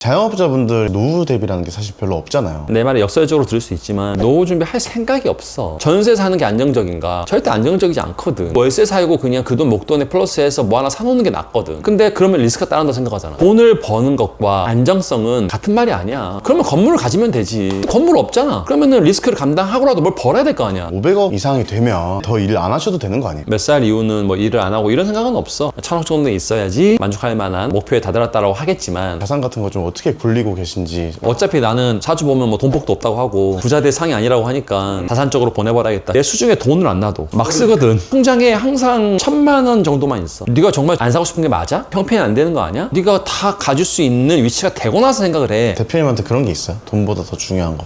자영업자분들 노후 대비라는 게 사실 별로 없잖아요. 내 말에 역설적으로 들을 수 있지만 노후 준비할 생각이 없어. 전세 사는 게 안정적인가? 절대 안정적이지 않거든. 월세 살고 그냥 그 돈 목돈에 플러스해서 뭐 하나 사놓는 게 낫거든. 근데 그러면 리스크가 따른다 생각하잖아. 돈을 버는 것과 안정성은 같은 말이 아니야. 그러면 건물을 가지면 되지. 건물 없잖아. 그러면은 리스크를 감당하고라도 뭘 벌어야 될 거 아니야. 500억 이상이 되면 더 일 안 하셔도 되는 거 아니에요? 몇 살 이후는 뭐 일을 안 하고 이런 생각은 없어. 1000억 정도 있어야지 만족할 만한 목표에 다다랐다라고 하겠지만 자산 같은 거 좀 어떻게 굴리고 계신지. 어차피 나는 사주 보면 뭐 돈복도 없다고 하고 부자 될 상이 아니라고 하니까 자산적으로 보내버려야겠다. 내 수중에 돈을 안 놔도 막 쓰거든. 통장에 항상 1000만 원 정도만 있어. 네가 정말 안 사고 싶은 게 맞아? 형편이 안 되는 거 아니야? 네가 다 가질 수 있는 위치가 되고 나서 생각을 해. 대표님한테 그런 게 있어요? 돈보다 더 중요한 거.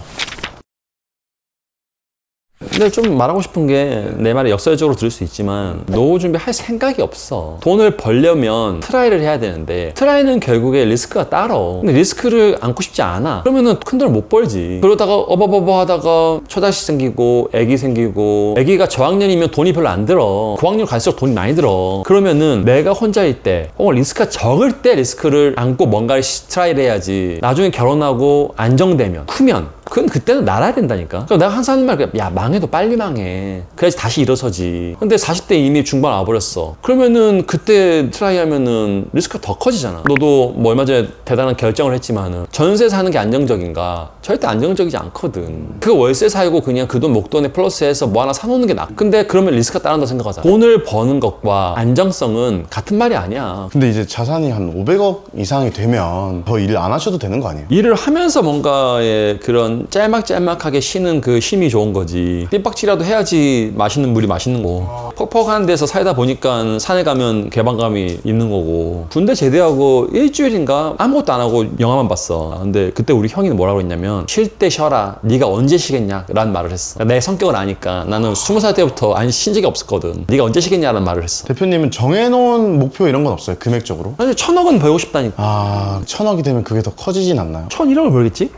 근데 좀 말하고 싶은 게 내 말에 역설적으로 들을 수 있지만 노후 준비할 생각이 없어. 돈을 벌려면 트라이를 해야 되는데 트라이는 결국에 리스크가 따로. 근데 리스크를 안고 싶지 않아. 그러면은 큰 돈을 못 벌지. 그러다가 어버버버 하다가 초자식 생기고 애기 생기고 애기가 저학년이면 돈이 별로 안 들어. 고학년 갈수록 돈이 많이 들어. 그러면은 내가 혼자일 때 혹은 리스크가 적을 때 리스크를 안고 뭔가를 트라이를 해야지. 나중에 결혼하고 안정되면 크면 그건 그때는 날아야 된다니까. 그러니까 내가 항상 하는 말, 야, 망해도 빨리 망해. 그래야지 다시 일어서지. 근데 40대 이미 중반 와버렸어. 그러면은 그때 트라이 하면은 리스크가 더 커지잖아. 너도 뭐 얼마 전에 대단한 결정을 했지만은 전세 사는 게 안정적인가? 절대 안정적이지 않거든. 그거 월세 살고 그냥 그 돈 목돈에 플러스해서 뭐 하나 사놓는 게 낫. 근데 그러면 리스크가 따른다 생각하잖아. 돈을 버는 것과 안정성은 같은 말이 아니야. 근데 이제 자산이 한 500억 이상이 되면 더 일 안 하셔도 되는 거 아니에요? 일을 하면서 뭔가의 그런 짤막짤막하게 쉬는 그 쉼이 좋은 거지. 삐박치라도 해야지 맛있는 물이 맛있는 거. 퍽퍽한 데서 살다 보니까 산에 가면 개방감이 있는 거고. 군대 제대하고 일주일인가 아무것도 안 하고 영화만 봤어. 근데 그때 우리 형이 뭐라고 했냐면 쉴 때 쉬어라. 네가 언제 쉬겠냐? 라는 말을 했어. 내 성격을 아니까. 나는 20살 때부터 안 쉰 적이 없었거든. 네가 언제 쉬겠냐라는 말을 했어. 대표님은 정해놓은 목표 이런 건 없어요? 금액적으로? 사실 1000억은 벌고 싶다니까. 아, 1000억이 되면 그게 더 커지진 않나요? 1001억을 벌겠지?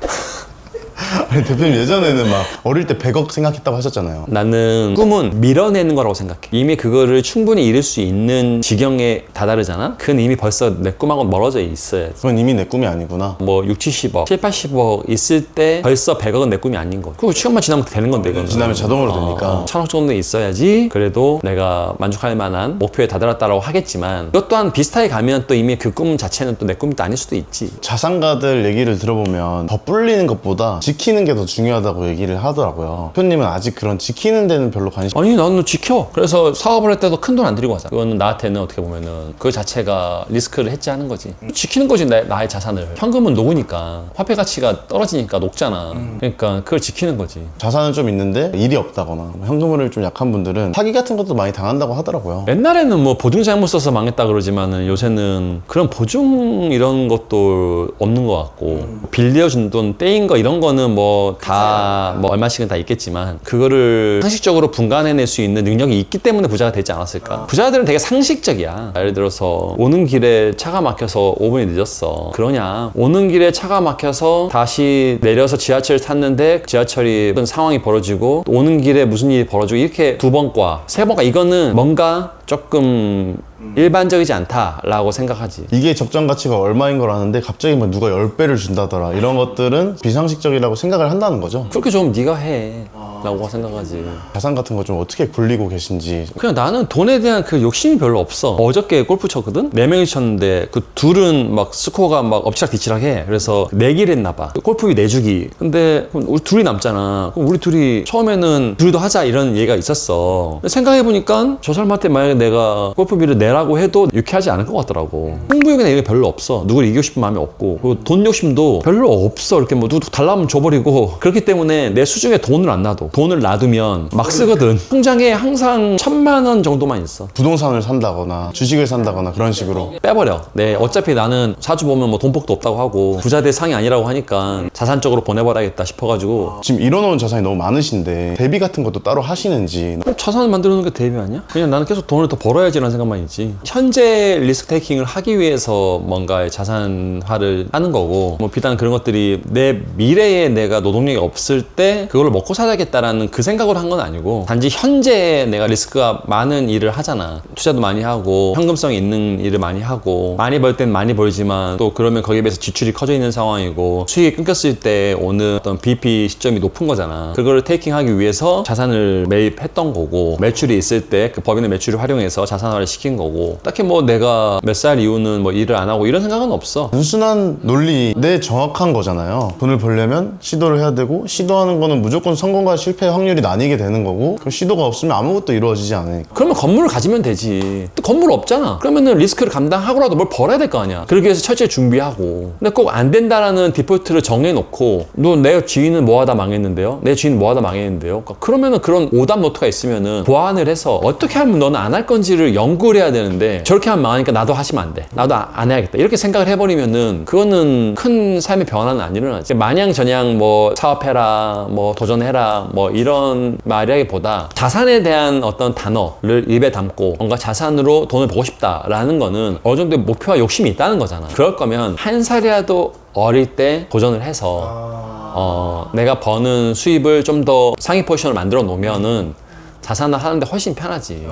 아니, 대표님 예전에는 막 어릴 때 100억 생각했다고 하셨잖아요. 나는 꿈은 밀어내는 거라고 생각해. 이미 그거를 충분히 이룰 수 있는 지경에 다다르잖아? 그건 이미 벌써 내 꿈하고는 멀어져 있어야지. 그건 이미 내 꿈이 아니구나. 뭐 6, 70억, 7, 80억 있을 때 벌써 100억은 내 꿈이 아닌 거야. 그리고 시간만 지나면 되는 건데 이거는. 지나면 자동으로 되니까. 1000억 정도 있어야지 그래도 내가 만족할 만한 목표에 다다랐다고 하겠지만 이것 또한 비슷하게 가면 또 이미 그 꿈 자체는 또 내 꿈이 또 아닐 수도 있지. 자산가들 얘기를 들어보면 더 불리는 것보다 지키는 게 더 중요하다고 얘기를 하더라고요. 대표님은 아직 그런 지키는 데는 별로 관심. 아니 나는 지켜. 그래서 사업을 할 때도 큰 돈 안 들이고 하잖아. 그거는 나한테는 어떻게 보면은 그 자체가 리스크를 해지하는 거지. 지키는 거지 나의 자산을. 현금은 녹으니까 화폐 가치가 떨어지니까 녹잖아. 그러니까 그걸 지키는 거지. 자산은 좀 있는데 일이 없다거나 현금흐름이 좀 약한 분들은 사기 같은 것도 많이 당한다고 하더라고요. 옛날에는 뭐 보증 잘못 써서 망했다 그러지만은 요새는 그런 보증 이런 것도 없는 것 같고 빌려준 돈 떼인 거 이런 거는 뭐 다 뭐 얼마씩은 다 있겠지만 그거를 상식적으로 분간해낼 수 있는 능력이 있기 때문에 부자가 되지 않았을까? 부자들은 되게 상식적이야. 예를 들어서 오는 길에 차가 막혀서 5분이 늦었어. 그러냐? 오는 길에 차가 막혀서 다시 내려서 지하철을 탔는데 지하철이 어떤 상황이 벌어지고 오는 길에 무슨 일이 벌어지고 이렇게 2번과 3번과 이거는 뭔가 조금 일반적이지 않다라고 생각하지. 이게 적정 가치가 얼마인 걸 아는데 갑자기 뭐 누가 10배를 준다더라 이런 것들은 비상식적이라고 생각을 한다는 거죠. 그렇게 좀 네가 해 라고 생각하지. 자산 같은 거 좀 어떻게 굴리고 계신지. 그냥 나는 돈에 대한 그 욕심이 별로 없어. 어저께 골프 쳤거든? 4명이 쳤는데 그 둘은 막 스코어가 막 엎치락뒤치락 해. 그래서 내기를 했나 봐. 골프비 내주기. 근데 우리 둘이 남잖아. 그럼 우리 둘이 처음에는 둘이도 하자 이런 얘기가 있었어. 생각해보니까 저 사람한테 만약에 내가 골프비를 내라고 해도 유쾌하지 않을 것 같더라고. 승부욕이나 이런 게 별로 없어. 누구를 이기고 싶은 마음이 없고 그리고 돈 욕심도 별로 없어. 이렇게 뭐 누구 달라면 줘버리고. 그렇기 때문에 내 수중에 돈을 안 놔둬. 돈을 놔두면 막 쓰거든. 통장에 항상 1000만 원 정도만 있어. 부동산을 산다거나 주식을 산다거나 그런 식으로. 빼버려. 네, 어차피 나는 사주 보면 뭐 돈복도 없다고 하고 부자 될 상이 아니라고 하니까 자산적으로 보내버려야겠다 싶어가지고. 지금 잃어놓은 자산이 너무 많으신데 대비 같은 것도 따로 하시는지. 자산을 만들어 놓은 게 대비 아니야? 그냥 나는 계속 돈을 돈을 더 벌어야지라는 생각만 있지. 현재 리스크 테이킹을 하기 위해서 뭔가의 자산화를 하는 거고, 뭐 비단 그런 것들이 내 미래에 내가 노동력이 없을 때 그걸로 먹고 살아야겠다라는 그 생각으로 한 건 아니고, 단지 현재에 내가 리스크가 많은 일을 하잖아. 투자도 많이 하고 현금성이 있는 일을 많이 하고, 많이 벌 땐 많이 벌지만 또 그러면 거기에 비해서 지출이 커져 있는 상황이고, 수익이 끊겼을 때 오는 어떤 BP 시점이 높은 거잖아. 그거를 테이킹하기 위해서 자산을 매입했던 거고, 매출이 있을 때 그 법인의 매출을 활용해서 자산화를 시킨 거고, 딱히 뭐 내가 몇 살 이후는 뭐 일을 안 하고 이런 생각은 없어. 단순한 논리 내 정확한 거잖아요. 돈을 벌려면 시도를 해야 되고, 시도하는 거는 무조건 성공과 실패 확률이 나뉘게 되는 거고, 그 시도가 없으면 아무것도 이루어지지 않으니까. 그러면 건물을 가지면 되지. 또 건물 없잖아. 그러면은 리스크를 감당하고라도 뭘 벌어야 될 거 아니야. 그러기 위해서 철저히 준비하고. 근데 꼭 안 된다라는 디폴트를 정해놓고, 내 주인은 뭐하다 망했는데요? 내 주인은 뭐하다 망했는데요? 그러면은 그런 오답 노트가 있으면은 보완을 해서 어떻게 하면 너는 안 할 건지를 연구를 해야 되는데, 저렇게 하면 망하니까 나도 하시면 안 돼. 나도 안 해야겠다. 이렇게 생각을 해버리면은 그거는 큰 삶의 변화는 안 일어나지. 마냥 저냥 뭐 사업해라, 뭐 도전해라, 뭐 이런 말이라기보다 자산에 대한 어떤 단어를 입에 담고 뭔가 자산으로 돈을 벌고 싶다라는 거는 어느 정도의 목표와 욕심이 있다는 거잖아. 그럴 거면 한 살이라도 어릴 때 도전을 해서 내가 버는 수입을 좀 더 상위 포지션을 만들어 놓으면은 자산화 하는데 훨씬 편하지.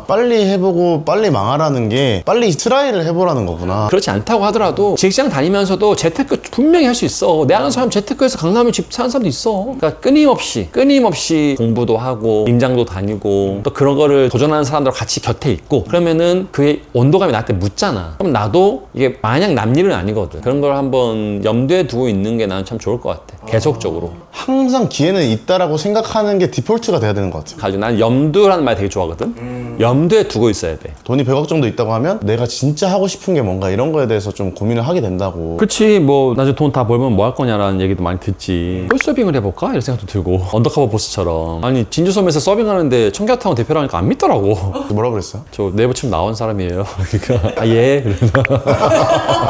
빨리 해보고 빨리 망하라는 게 빨리 트라이를 해보라는 거구나. 그렇지 않다고 하더라도 직장 다니면서도 재테크 분명히 할 수 있어. 내 아는 사람 재테크에서 강남에 집 사는 사람도 있어. 그러니까 끊임없이 공부도 하고 임장도 다니고 또 그런 거를 도전하는 사람들과 같이 곁에 있고, 그러면은 그게 온도감이 나한테 묻잖아. 그럼 나도 이게 마냥 남 일은 아니거든. 그런 걸 한번 염두에 두고 있는 게 나는 참 좋을 것 같아. 계속적으로. 항상 기회는 있다라고 생각하는 게 디폴트가 돼야 되는 것 같아. 가지고 난 염두라는 말 되게 좋아하거든. 염두에 두고 있어야 돼. 돈이 100억 정도 있다고 하면 내가 진짜 하고 싶은 게 뭔가 이런 거에 대해서 좀 고민을 하게 된다고. 그치, 뭐 나중에 돈 다 벌면 뭐 할 거냐라는 얘기도 많이 듣지. 홀서빙을 해볼까? 이런 생각도 들고. 언더커버 보스처럼. 아니 진주섬에서 서빙하는데 청계탕 대표라니까 안 믿더라고. 뭐라 그랬어요? 저 네이버 치면 나온 사람이에요. 그러니까 아 예.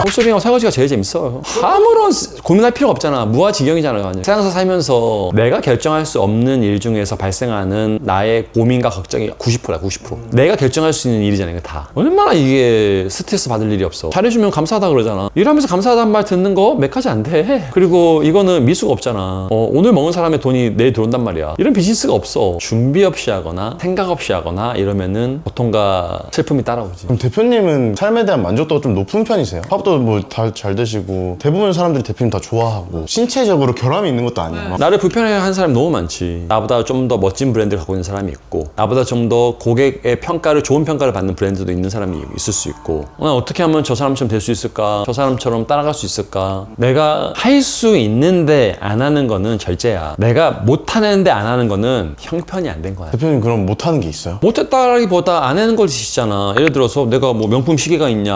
홀서빙하고 설거지가 제일 재밌어요. 아무런 고민할 필요가 없잖아. 무아지경이잖아요. 세상에서 살면서 내가 결정할 수 없는 일 중에서 발생하는 나의 고민과 걱정이 90%야. 90%. 내가 결정할 수 있는 일이잖아요. 이거 다. 얼마나 이게 스트레스 받을 일이 없어. 잘해주면 감사하다 그러잖아. 일하면서 감사하다는 말 듣는 거 몇 가지 안 돼. 그리고 이거는 미수가 없잖아. 오늘 먹은 사람의 돈이 내일 들어온단 말이야. 이런 비즈니스가 없어. 준비 없이 하거나 생각 없이 하거나 이러면은 고통과 슬픔이 따라오지. 그럼 대표님은 삶에 대한 만족도가 좀 높은 편이세요? 사업도 뭐 다 잘 되시고 대부분 사람들이 대표님 다 좋아하고 신체적으로 결함이 있는 것도 아니에요. 나를 불편해하는 사람이 너무 많지. 나보다 좀 더 멋진 브랜드를 갖고 있는 사람이 있고, 나보다 좀 더 고객의 평가를, 좋은 평가를 받는 브랜드도 있는 사람이 있을 수 있고, 어떻게 하면 저 사람처럼 될 수 있을까? 저 사람처럼 따라갈 수 있을까? 내가 할 수 있는데 안 하는 거는 절제야. 내가 못하는데 안 하는 거는 형편이 안 된 거야. 대표님 그럼 못하는 게 있어요? 못했다라기보다 안 하는 걸 지시잖아. 예를 들어서 내가 뭐 명품 시계가 있냐,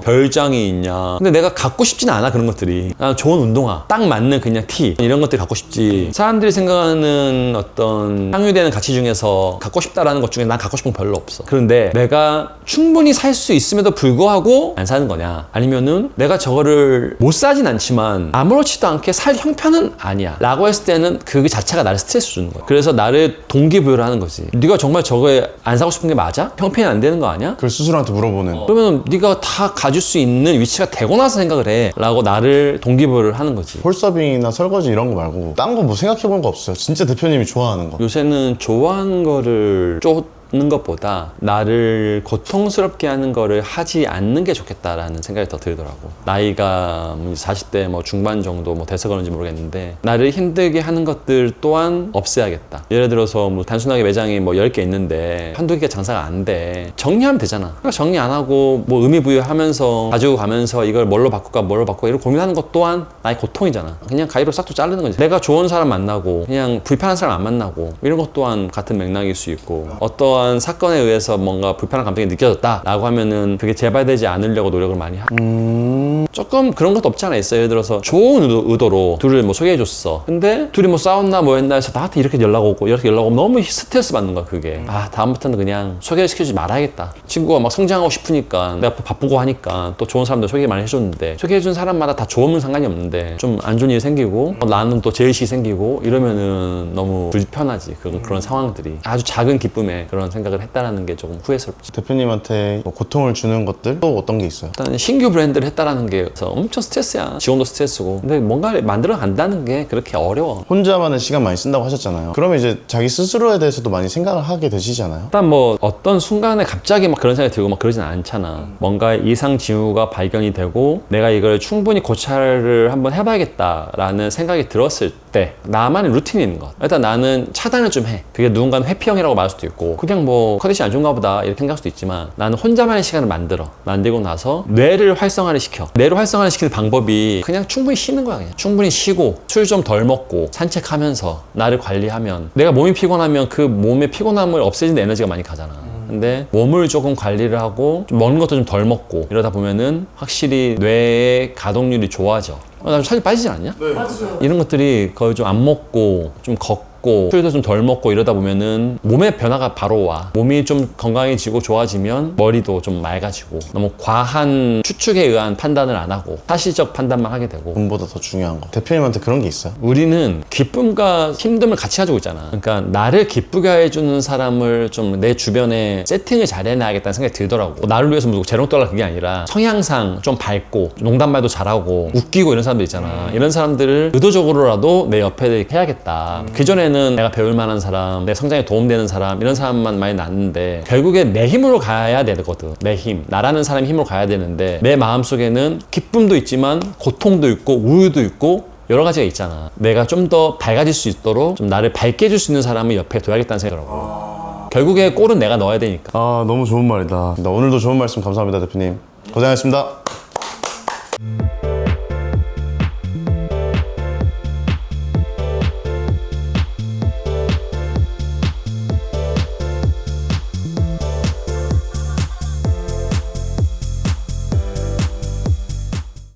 별장이 있냐. 근데 내가 갖고 싶지는 않아, 그런 것들이. 좋은 운동화, 딱 맞는 그냥 티, 이런 것들이 갖고 싶지. 사람들이 생각하는 어떤 향유되는 가치 중에서 갖고 싶다라는 것 중에 난 갖고 싶은 거 별로 없어. 그런데 내가 충분히 살 수 있음에도 불구하고 안 사는 거냐, 아니면은 내가 저거를 못 사진 않지만 아무렇지도 않게 살 형편은 아니야 라고 했을 때는 그 자체가 나를 스트레스 주는 거야. 그래서 나를 동기부여를 하는 거지. 네가 정말 저거에 안 사고 싶은 게 맞아? 형편이 안 되는 거 아니야? 그걸 스스로한테 물어보는. 그러면 네가 다 가질 수 있는 위치가 되고 나서 생각을 해 라고 나를 동기부여를 하는 거지. 홀서빙이나 설거지 이런 거 말고 딴 거 뭐 생각해본 거 없어요? 진짜 대표님이 좋아하는 거. 요새는 좋아하는 거를 쫓는 것보다 나를 고통스럽게 하는 거를 하지 않는 게 좋겠다라는 생각이 더 들더라고. 나이가 40대 뭐 중반 정도 뭐 돼서 그런지 모르겠는데, 나를 힘들게 하는 것들 또한 없애야겠다. 예를 들어서 뭐 단순하게 매장이 뭐 10개 있는데 한두 개가 장사가 안 돼. 정리하면 되잖아. 그러니까 정리 안 하고 뭐 의미부여하면서 가지고 가면서 이걸 뭘로 바꿀까 이런 고민하는 것 또한 나의 고통이잖아. 그냥 가위로 싹둑 자르는 거지. 내가 좋은 사람 만나고 그냥 불편한 사람 안 만나고 이런 것 또한 같은 맥락일 수 있고, 어떠한 사건에 의해서 뭔가 불편한 감정이 느껴졌다라고 하면은 그게 재발되지 않으려고 노력을 많이 하고, 조금 그런 것도 없지 않아 있어. 예를 들어서 좋은 의도로 둘을 뭐 소개해줬어. 근데 둘이 뭐 싸웠나 뭐 했나 해서 나한테 이렇게 연락 오고 너무 스트레스 받는 거야. 그게 다음부터는 그냥 소개시켜주지 말아야겠다. 친구가 막 성장하고 싶으니까, 내가 바쁘고 하니까 또 좋은 사람들 소개 많이 해줬는데, 소개해준 사람마다 다 좋으면 상관이 없는데 좀 안 좋은 일이 생기고 나는 또 제일시 생기고 이러면은 너무 불편하지. 그런 상황들이 아주 작은 기쁨에 그런 그런 생각을 했다라는 게 조금 후회스럽지. 대표님한테 뭐 고통을 주는 것들 또 어떤 게 있어요? 일단 신규 브랜드를 했다라는 게 엄청 스트레스야. 직원도 스트레스고. 근데 뭔가를 만들어 간다는 게 그렇게 어려워. 혼자만의 시간 많이 쓴다고 하셨잖아요. 그러면 이제 자기 스스로에 대해서도 많이 생각을 하게 되시잖아요. 일단 뭐 어떤 순간에 갑자기 막 그런 생각이 들고 막 그러진 않잖아. 뭔가 이상 징후가 발견이 되고 내가 이걸 충분히 고찰을 한번 해봐야겠다라는 생각이 들었을 때 나만의 루틴이 있는 것. 일단 나는 차단을 좀 해. 그게 누군가는 회피형이라고 말할 수도 있고 그냥 뭐 컨디션이 안 좋은가 보다 이렇게 생각할 수도 있지만 나는 혼자만의 시간을 만들고 나서 뇌를 활성화를 시켜. 뇌를 활성화를 시키는 방법이 그냥 충분히 쉬는 거야. 그냥 충분히 쉬고 술 좀 덜 먹고 산책하면서 나를 관리하면 내가 몸이 피곤하면 그 몸의 피곤함을 없애주는 에너지가 많이 가잖아. 근데 몸을 조금 관리를 하고 좀 먹는 것도 좀 덜 먹고 이러다 보면은 확실히 뇌의 가동률이 좋아져. 나 좀 살이 빠지지 않냐? 네. 맞아요. 이런 것들이 거의 좀 안 먹고 좀 걷고 술도 좀 덜 먹고 이러다 보면은 몸의 변화가 바로 와. 몸이 좀 건강해지고 좋아지면 머리도 좀 맑아지고 너무 과한 추측에 의한 판단을 안 하고 사실적 판단만 하게 되고. 돈보다 더 중요한 거. 대표님한테 그런 게 있어요? 우리는 기쁨과 힘듦을 같이 가지고 있잖아. 그러니까 나를 기쁘게 해주는 사람을 좀 내 주변에 세팅을 잘 해놔야겠다는 생각이 들더라고. 나를 위해서 무조건 재롱떨라 그게 아니라 성향상 좀 밝고 농담말도 잘하고 웃기고 이런 사람들 있잖아. 이런 사람들을 의도적으로라도 내 옆에 해야겠다. 그전에는 내가 배울 만한 사람, 내 성장에 도움되는 사람 이런 사람만 많이 났는데 결국에 내 힘으로 가야 되거든. 내 힘, 나라는 사람의 힘으로 가야 되는데 내 마음속에는 기쁨도 있지만 고통도 있고 우유도 있고 여러 가지가 있잖아. 내가 좀 더 밝아질 수 있도록 좀 나를 밝게 해줄 수 있는 사람을 옆에 둬야겠다는 생각이더라고. 결국에 골은 내가 넣어야 되니까. 아, 너무 좋은 말이다. 오늘도 좋은 말씀 감사합니다, 대표님. 고생하셨습니다.